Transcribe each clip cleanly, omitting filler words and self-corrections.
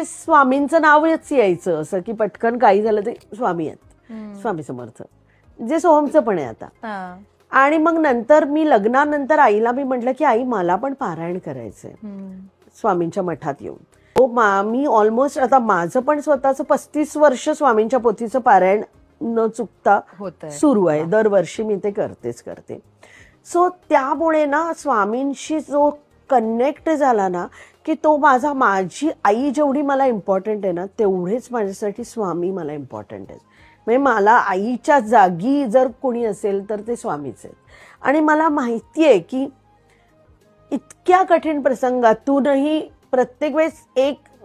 स्वामींचं नावच यायचं असं की पटकन काही झालं ते स्वामी आहेत, स्वामी समर्थ, जे सोहमचं पण आहे आता. आणि मग नंतर मी लग्नानंतर आईला मी म्हटलं की आई मला पण पारायण करायचंय स्वामींच्या मठात येऊन. मी ऑलमोस्ट आता माझं पण स्वतःचं 35 वर्ष स्वामींच्या पोथीचं पारायण न चुकता सुरू आहे. दरवर्षी मी ते करते. सो त्यामुळे ना स्वामींशी जो कनेक्ट झाला ना की तो माझी आई जेवढी मला इम्पॉर्टंट आहे ना तेवढेच माझ्यासाठी स्वामी मला इम्पॉर्टंट आहेत. म्हणजे मला आईच्या जागी जर कोणी असेल तर ते स्वामीच आहेत. आणि मला माहिती आहे की इतक्या कठीण प्रसंगातूनही प्रत्येक वेळेस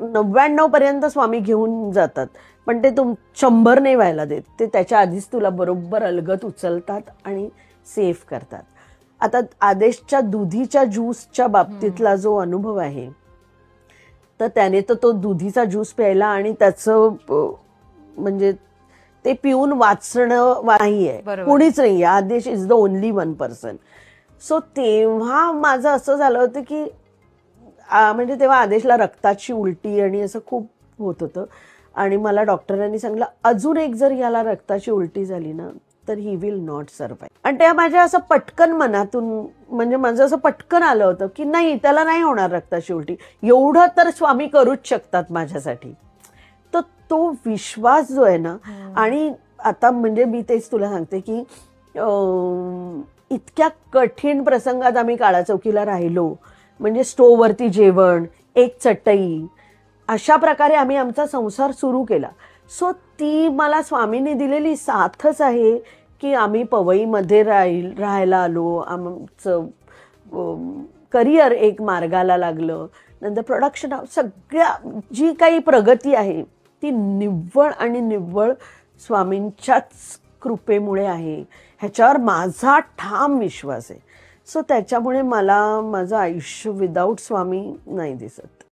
99 पर्यंत स्वामी घेऊन जातात, पण ते 100 नाही व्हायला देत. ते त्याच्या आधीच तुला बरोबर अलगत उचलतात आणि सेफ करतात. आता आदेशच्या दुधीच्या ज्यूसच्या बाबतीतला जो अनुभव आहे, तर त्याने तर तो दुधीचा ज्यूस प्यायला आणि त्याचं म्हणजे ते पिऊन वाचणं नाही आहे, कोणीच नाही. आदेश is the only one person. So तेव्हा माझं असं झालं होतं की म्हणजे तेव्हा आदेशला रक्ताची उलटी आणि असं खूप होत होतं. आणि मला डॉक्टरांनी सांगितलं अजून एक जर याला रक्ताची उलटी झाली ना तर ही विल नॉट सर्वाइव्ह. आणि त्या माझ्या असं पटकन मनातून म्हणजे माझं असं पटकन आलं होतं की नाही त्याला नाही होणार रक्ताची उलटी, एवढं तर स्वामी करूच शकतात माझ्यासाठी. तर तो विश्वास जो आहे ना, आणि आता म्हणजे मी तेच तुला सांगते की इतक्या कठीण प्रसंगात आम्ही काळाचौकीला राहिलो, म्हणजे स्टोववरती जेवण, एक चटई, अशा प्रकारे आम्ही आमचा संसार सुरू केला. सो ती मला स्वामींनी दिलेली साथच आहे की आम्ही पवईमध्ये राहायला आलो, आमचं करिअर एक मार्गाला लागलं, नंतर प्रोडक्शन, सगळ्या जी काही प्रगती आहे ती निव्वळ आणि निव्वळ स्वामींच्याच कृपेमुळे आहे, ह्याच्यावर माझा ठाम विश्वास आहे. सो त्याच्यामुळे मला माझं आयुष्य विदाऊट स्वामी नाही दिसत.